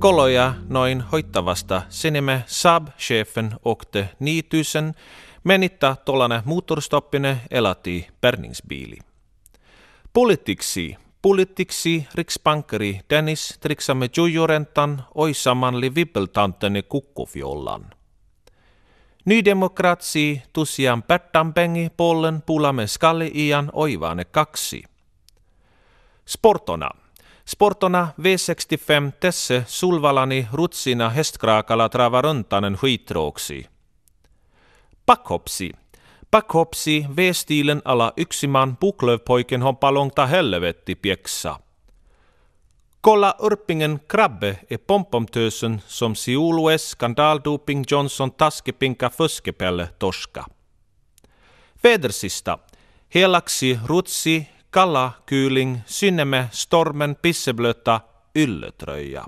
Koloja noin hoittavasta sinemme Saab-chefen åkte 9000 menitta tollane motorstoppine elati bärgningsbili. Politiksi riksbankeri Dennis triksamme jujurentan oisamanli vibbeltantene kukkufjollan. Nydemokratsi tusian Pärtampengi pollen pulamme skalli ian oivane 2. Sportona V65 tässä sulvalani rutsina hästkraakalla travaröntanen skitrooksi. Packhopsi V-stilen alla yksiman buklövpoiken hompalongta helvetti pieksa. Kolla Urpingen krabbe e pompomtösen som siulues skandaldoping Johnson taskepinka fuskepelle torska. Vädersista helaksi rutsi kalla kyyling synnemme stormen pisseblöta ylletröja.